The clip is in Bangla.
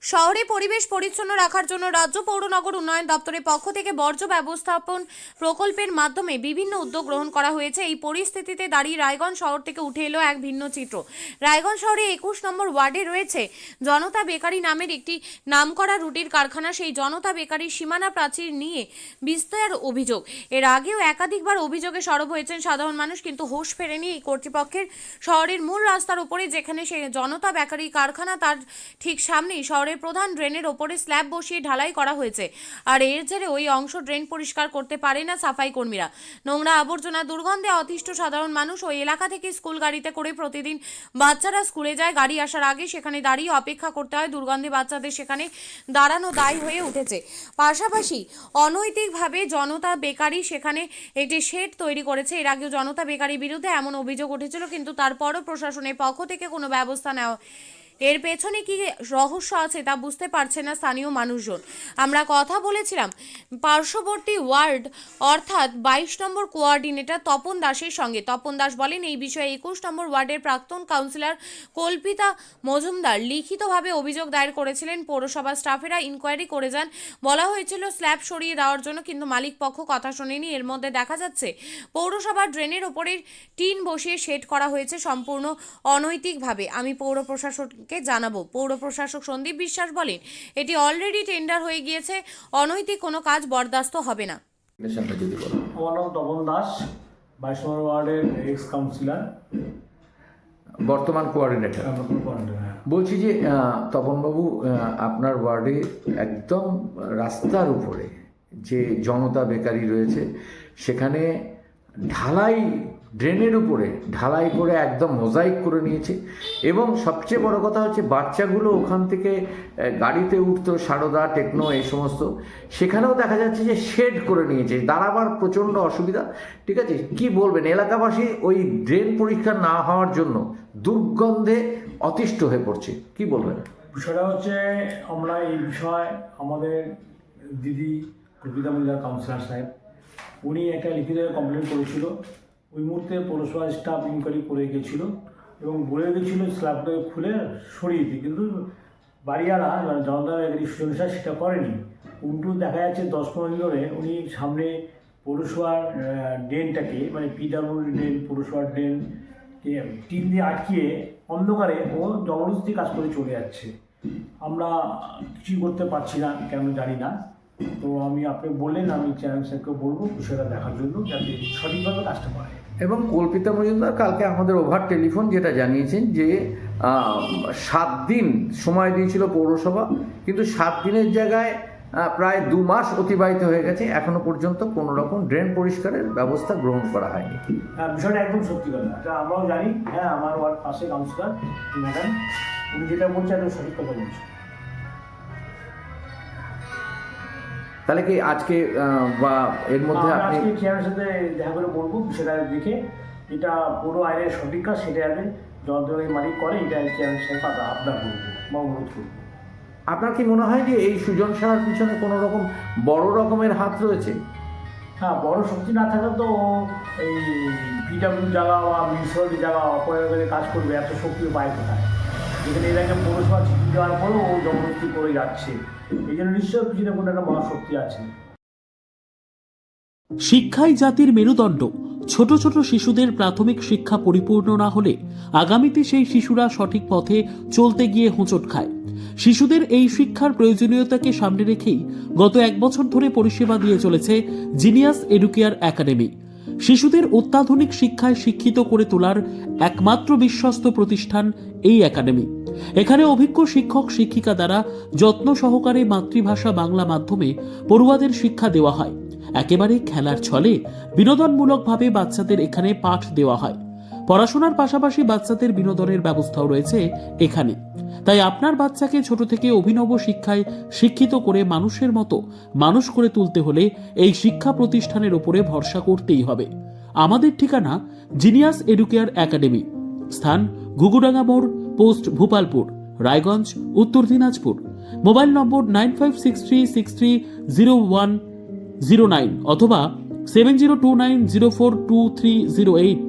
শহরে পরিবেশ পরিচ্ছন্ন রাখার জন্য রাজ্য পৌর নগর উন্নয়ন দপ্তরের পক্ষ থেকে বর্জ্য ব্যবস্থাপন প্রকল্পের মাধ্যমে বিভিন্ন উদ্যোগ গ্রহণ করা হয়েছে। এই পরিস্থিতিতে দাঁড়িয়ে রায়গঞ্জ শহর থেকে উঠে এলো এক ভিন্ন চিত্র। রায়গঞ্জ শহরে 21 নম্বর ওয়ার্ডে রয়েছে জনতা বেকারি নামের একটি নামকরা রুটির কারখানা। সেই জনতা বেকারির সীমানা প্রাচীর নিয়ে বিস্তর অভিযোগ। এর আগেও একাধিকবার অভিযোগে সরব হয়েছেন সাধারণ মানুষ, কিন্তু হোশ ফেরেনি এই কর্তৃপক্ষের। শহরের মূল রাস্তার উপরে যেখানে সেই জনতা বেকারি কারখানা, তার ঠিক সামনেই শহরের প্রধান ড্রেনের ওপরে স্ল্যাব বসিয়ে ঢালাই করা হয়েছে। আর এর জেরে ওই অংশ ড্রেন পরিষ্কার করতে পারে না সাফাই কর্মীরা। নোংরা আবর্জনা দুর্গন্ধে অতিষ্ঠ সাধারণ মানুষ। ওই এলাকা থেকে স্কুল গাড়িতে করে প্রতিদিন বাচ্চারা স্কুলে যায়। গাড়ি আসার আগে সেখানে দাঁড়িয়ে অপেক্ষা করতে হয়। দুর্গন্ধে বাচ্চাদের সেখানে দাঁড়ানো দায় হয়ে উঠেছে। পাশাপাশি অনৈতিকভাবে জনতা বেকারি সেখানে একটি শেড তৈরি করেছে। এর আগেও জনতা বেকারির বিরুদ্ধে এমন অভিযোগ উঠেছিল, কিন্তু তারপরও প্রশাসনের পক্ষ থেকে কোনো ব্যবস্থা নেওয়া, এর পেছনে কি রহস্য আছে তা বুঝতে পারছে না স্থানীয় মানুষজন। আমরা কথা বলেছিলাম পার্শ্ববর্তী ওয়ার্ড অর্থাৎ 22 নম্বর কোঅর্ডিনেটর তপন দাসের সঙ্গে। তপন দাস বলেন, এই বিষয়ে 21 নম্বর ওয়ার্ডের প্রাক্তন কাউন্সিলর কল্পিতা মজুমদার লিখিতভাবে অভিযোগ দায়ের করেছিলেন। পৌরসভা স্টাফেরা ইনকোয়ারি করে যান। বলা হয়েছিল স্ল্যাব সরিয়ে দেওয়ার জন্য, কিন্তু মালিক পক্ষ কথা শোনেনি। এর মধ্যে দেখা যাচ্ছে পৌরসভার ড্রেনের ওপরে টিন বসিয়ে শেড করা হয়েছে সম্পূর্ণ অনৈতিকভাবে। আমি পৌর প্রশাসনকে জানাবো। পৌর প্রশাসক সন্দীপ বিশ্বাস বলেন, এটি অলরেডি টেন্ডার হয়ে গিয়েছে, অনৈতিক কোনো কাজ বরদাস্ত হবে না। আমার নাম তপন দাস, 22 নম্বর ওয়ার্ডের এক্স কাউন্সিলর, বর্তমান কোঅর্ডিনেটর। বলছি যে তপনবাবু, আপনার ওয়ার্ডে একদম রাস্তার উপরে যে জনতা বেকারি রয়েছে সেখানে ঢালাই, ড্রেনের উপরে ঢালাই করে একদম মোজাইক করে নিয়েছে। এবং সবচেয়ে বড় কথা হচ্ছে বাচ্চাগুলো ওখান থেকে গাড়িতে উঠতো, সারদা, টেকনো, এই সমস্ত, সেখানেও দেখা যাচ্ছে যে শেড করে নিয়েছে, দাঁড়াবার প্রচণ্ড অসুবিধা। ঠিক আছে, কি বলবেন? এলাকাবাসী ওই ড্রেন পরিষ্কার না হওয়ার জন্য দুর্গন্ধে অতিষ্ঠ হয়ে পড়ছে, কি বলবেন? বিষয়টা হচ্ছে, আমরা এই বিষয়ে আমাদের দিদি কল্পিতা মজুমদার কাউন্সিলর সাহেব, উনি একটা লিখিত কমপ্লেন করেছিল। ওই মুহূর্তে পৌরসভার স্টাফ ইনকোয়ারি করে গেছিল এবং বলে গেছিল স্ল্যাবটাকে খুলে সরিয়ে দিই, কিন্তু বাড়িওয়ালা মানে জনতা বেকারি সুযোগ সেটা করেনি। উল্টো দেখা যাচ্ছে 10-15 দিন ধরে উনি সামনে পৌরসভার ড্রেনটাকে, মানে পিডাব্লিউ ড্রেন, পৌরসভার ড্রেনকে টিন দিয়ে আটকিয়ে অন্ধকারে ও জবরদস্তি কাজ করে চলে যাচ্ছে। আমরা কিছুই করতে পারছি না, কেন জানি না। তো আপনি বললেন, আমি চেয়ারম্যান সাহেবকে বলবো বিষয়টা দেখার জন্য, যাতে সঠিকভাবে কাজটা করে। এবং কল্পিতা মজুমদার কালকে আমাদের ওভার টেলিফোন যেটা জানিয়েছেন যে 7 দিন সময় দিয়েছিল পৌরসভা, কিন্তু 7 দিনের জায়গায় প্রায় 2 মাস অতিবাহিত হয়ে গেছে, এখনো পর্যন্ত কোনো রকম ড্রেন পরিষ্কারের ব্যবস্থা গ্রহণ করা হয়নি। হ্যাঁ, বিষয়টা একদম সত্যি কথা, এটা আমরাও জানি। হ্যাঁ, আমার ওয়ার্ড পাশে কাউন্সিলর ম্যাডাম, উনি যেটা বলছে একদম সঠিক কথা বলছে। তাহলে কি আজকে বা এর মধ্যে আপনি চেয়ারম্যানের সাথে দেখা করে বলবো বিষয়টা দেখে, এটা পুরো আইনের সঠিক কাজ, সেটা যাতে যন্ত্রের মালিক করে, এটা চেয়ারম্যান সাহেব আবদার করবো বা অনুরোধ করবো। আপনার কি মনে হয় যে এই সুজন সাহার পিছনে কোনো রকম বড় রকমের হাত রয়েছে? হ্যাঁ, বড় শক্তি না থাকলে তো এই পিডাব্লিউ জায়গা বা মিউনিসিপ্যালিটি জায়গা অপরাধ করে কাজ করবে, এত শক্তি পায় কোথায়? যেখানে এর আগে পৌরসভা চিঠি দেওয়ার পরেও ও জবরদস্তি করে যাচ্ছে, এই জন্য নিশ্চয়ই পিছনে কোনো একটা মহাশক্তি আছে। শিক্ষাই জাতির মেরুদণ্ড। ছোট ছোট শিশুদের প্রাথমিক শিক্ষা পরিপূর্ণ না হলে আগামীতে সেই শিশুরা সঠিক পথে চলতে গিয়ে হোঁচট খায়। শিশুদের এই শিক্ষার প্রয়োজনীয়তাকে সামনে রেখেই গত 1 বছর ধরে পরিষেবা দিয়ে চলেছে জিনিয়াস এডুকেয়ার একাডেমি। শিশুদের অত্যাধুনিক শিক্ষায় শিক্ষিত করে তোলার একমাত্র বিশ্বস্ত প্রতিষ্ঠান এই একাডেমি। এখানে অভিজ্ঞ শিক্ষক শিক্ষিকা দ্বারা যত্ন সহকারে মাতৃভাষা বাংলা মাধ্যমে পড়ুয়াদের শিক্ষা দেওয়া হয়। একেবারে খেলার ছলে বিনোদনমূলকভাবে বাচ্চাদের এখানে পাঠ দেওয়া হয়। পড়াশোনার পাশাপাশি বাচ্চাদের বিনোদনের ব্যবস্থাও রয়েছে এখানে। তাই আপনার বাচ্চাকে ছোট থেকে অভিনব শিক্ষায় শিক্ষিত করে মানুষের মতো মানুষ করে তুলতে হলে এই শিক্ষা প্রতিষ্ঠানের উপরে ভরসা করতেই হবে। আমাদের ঠিকানা জিনিয়াস এডুকেয়ার একাডেমি, স্থান ঘুঘুডাঙ্গা মোড়, পোস্ট ভূপালপুর, রায়গঞ্জ, উত্তর দিনাজপুর। মোবাইল নম্বর 9563630109 অথবা 7029042308।